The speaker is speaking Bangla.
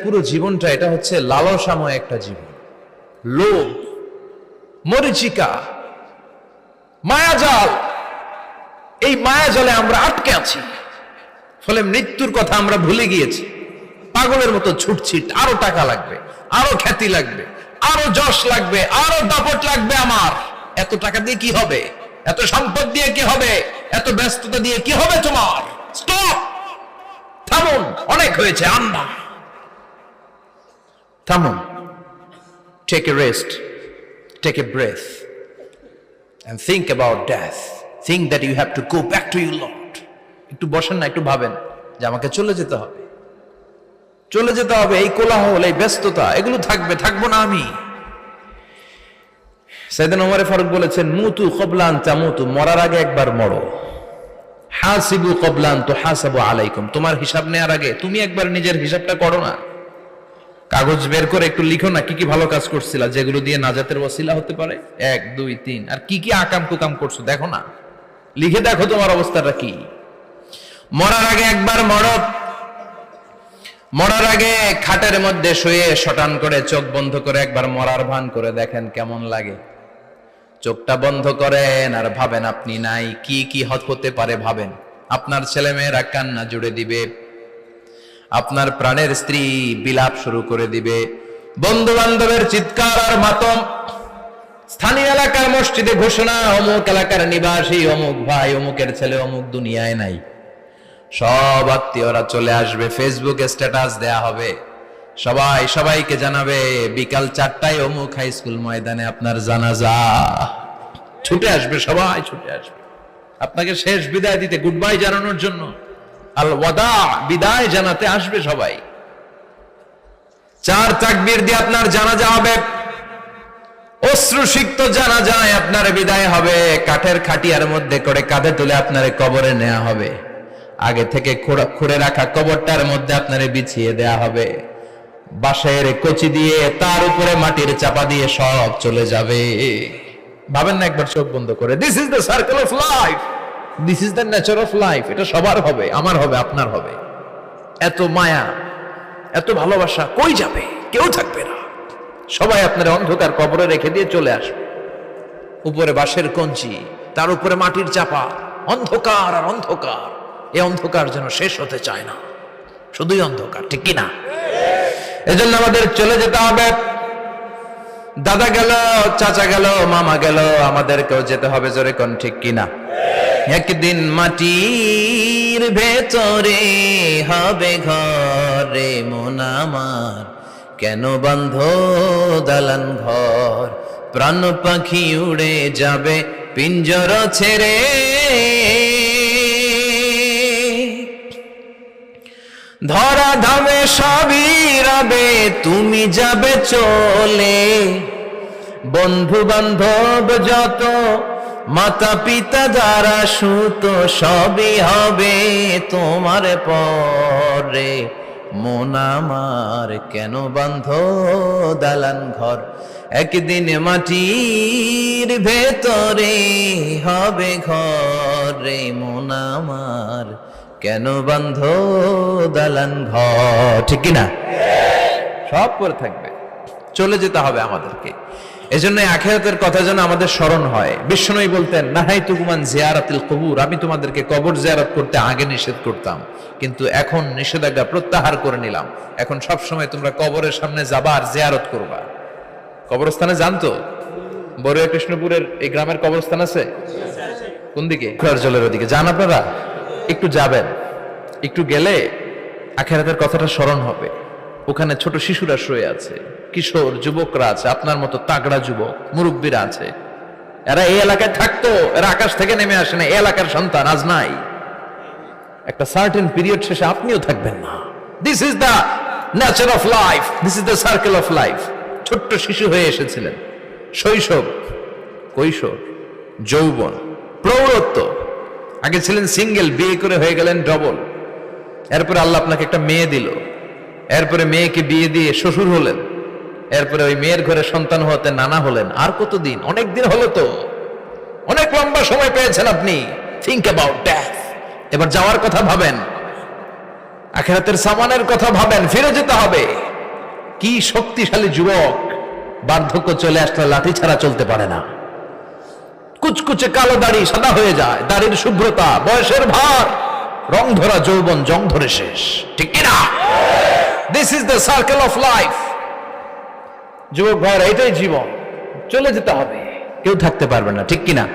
পুরো জীবনটা এটা হচ্ছে লালসাময় একটা জীবন, লোভ, মরিচিকা, মায়াজাল। এই মায়াজালে আমরা আটকে আছি, ফলে মৃত্যুর কথা আমরা ভুলে গিয়েছি। পাগলের মতো ছুটছিট, আরো টাকা লাগবে, আরো খ্যাতি লাগবে, আরো যশ লাগবে, আরো দাপট লাগবে। আমার এত টাকা দিয়ে কি হবে? এত সম্পদ দিয়ে কি হবে? এত ব্যস্ততা দিয়ে কি হবে তোমার? স্টপ, থামুন, অনেক হয়েছে। আন্না, থামুন, take a rest, take a breath and think about death. Think that you have to go back to your Lord. একটু বসেন না, একটু ভাবেন যে আমাকে চলে যেতে হবে, চলে যেতে হবে। এই কোলাহল, এই ব্যস্ততা, এগুলো থাকবে, থাকবো না আমি। সাইয়েদনা ওমর ফারুক বলেছেন, মুতু ক্বাবলা আন তামুতু, মরার আগে একবার মরো। হাসিবু ক্বাবলা আন তুহাসাবু আলাইকুম, তোমার হিসাব নেওয়ার আগে তুমি একবার নিজের হিসাবটা করো না। কাগজ বের করে একটু লিখো না কি কি ভালো কাজ করছিলা, যেগুলো দিয়ে নাজাতের ওসিলা হতে পারে। 1 2 3, আর কি কি আকাম কুকাম করছো দেখো না, লিখে দেখো তোমার অবস্থাটা কি। মরার আগে একবার মরো। মরার আগে খাটের মধ্যে শুয়ে শটান করে চোখ বন্ধ করে একবার মরার ভান করে দেখেন কেমন লাগে। চোখটা বন্ধ করেন আর ভাবেন আপনি নাই, কি কি হতে পারে ভাবেন। আপনার ছেলে মেয়েরা কান্না জুড়ে দিবে, আপনার প্রাণের স্ত্রী বিলাপ শুরু করে দিবে, বন্ধু বান্ধবের চিৎকার আর মাতম, স্থানীয় এলাকার মসজিদে ঘোষণা, অমুক এলাকার নিবাসী অমুক ভাই অমুকের ছেলে অমুক দুনিয়ায় নাই। সব আত্মীয়রা চলে আসবে, ফেসবুকে স্ট্যাটাস দেয়া হবে, সবাই সবাইকে জানাবে বিকাল 4টায় অমুক হাই স্কুল ময়দানে আপনার জানাজা। ছুটে আসবে, সবাই ছুটে আসবে আপনাকে শেষ বিদায় দিতে, গুড বাই জানানোর জন্য, আল ওয়াদা, বিদায় জানাতে আসবে সবাই। 4 তাকবীর দিয়ে আপনার জানাজা হবে, অশ্রুসিক্ত জানাজায় আপনার বিদায় হবে। কাঠের খাটিয়ার মধ্যে করে কাঁধে তুলে আপনার কবরে নেওয়া হবে। আগে থেকে খুঁড়ে রাখা কবরটার মধ্যে আপনারে বিছিয়ে দেয়া হবে। বাঁশের কচি দিয়ে তার উপরে মাটির চাপা দিয়ে সব চলে যাবে। ভাবেন না একবার চোখ বন্ধ করে, this is the circle of life, this is the nature of life. এটা সবার হবে, আমার হবে, আপনার হবে। এত মায়া, এত ভালোবাসা কই যাবে? কেউ থাকবে না, সবাই আপনার অন্ধকার কবরে রেখে দিয়ে চলে আসবে। উপরে বাঁশের কঞ্চি, তার উপরে মাটির চাপা, অন্ধকার আর অন্ধকার। এই অন্ধকার যেন শেষ হতে চায় না, শুধুই অন্ধকার, ঠিক কিনা? এজন্য আমাদের চলে যেতে হবে। দাদা গেল, চাচা গেল, মামা গেল, আমাদেরকেও যেতে হবে, জোরে কোন ঠিক কিনা? একদিন মাটির ভেতরে হবে ঘরে মন আমার, কেন বন্ধ দালান ঘর, প্রাণ পাখি উড়ে যাবে পিঞ্জর ছেড়ে। ধরা ধামে সবই রবে, তুমি যাবে চলে, বন্ধু বান্ধব যত, মাতা পিতা যারা সুত, সবই হবে তোমার পরে। মন আমার কেন বন্ধ দালান ঘর, একদিন মাটির ভেতরে হবে ঘরে মন আমার, কেন বন্ধ দালান ঘর, ঠিক কিনা? সব পরে থাকবে, চলে যেতে হবে আমাদেরকে। এজন্য আখিরাতের কথা যেন আমাদের স্মরণ হয়। বিশ্বনবী বলতেন, নাহাইতুকুম আন জিয়ারাতিল কুবুর, আমি তোমাদেরকে কবর জিয়ারত করতে আগে নিষেধ করতাম, কিন্তু এখন নিষেধাজ্ঞা প্রত্যাহার করে নিলাম। এখন সব সময় তোমরা কবরের সামনে যাবা আর জিয়ারত করবা। কবরস্থানে জানতো বড়ুয়া কৃষ্ণপুরের এই গ্রামের কবরস্থান আছে কোন দিকে? জলের ওদিকে। যান আপনারা, একটু যাবেন, একটু গেলে আখিরাতের কথাটা স্মরণ হবে। ওখানে ছোট শিশুরা শুয়ে আছে, কিশোর যুবকরা আছে, আপনার মতো তাগড়া যুবক মুরব্বীরা আছে। এরা এই এলাকায় থাকতো, এরা আকাশ থেকে নেমে আসে না, এই এলাকার সন্তান, আজ নাই। একটা সার্টেন পিরিয়ড শেষে আপনিও থাকবেন না। This is the nature of life, this is the circle of life. ছোট্ট শিশু হয়ে এসেছিলেন, শৈশব, কৈশোর, যৌবন, প্রৌঢ়ত্ব। আগে ছিলেন সিঙ্গেল, বিয়ে করে হয়ে গেলেন ডবল। এরপরে আল্লাহ আপনাকে একটা মেয়ে দিল, এরপরে মেয়েকে বিয়ে দিয়ে শ্বশুর হলেন, এরপরে ওই মেয়ের ঘরে সন্তান হতে নানা হলেন। আর কতদিন? অনেক দিন হলো তো, অনেক লম্বা সময় পেয়েছেন আপনি। Think about death. এবার যাওয়ার কথা ভাবেন, আখিরাতের সামানের কথা ভাবেন, ফিরে যেতে হবে। কি শক্তিশালী যুবক, বার্ধক্য চলে আসলে লাঠি ছাড়া চলতে পারে না। কুচকুচে কালো দাড়ি সাদা হয়ে যায়, দাড়ির শুভ্রতা, বয়সের ভার, রং ধরা যৌবন জং ধরে শেষ, ঠিক কিনা? This is the circle of life. যুবক ভাইরা, এটাই জীবন, চলে যেতে হবে, কেউ থাকতে পারবে না, ঠিক কিনা?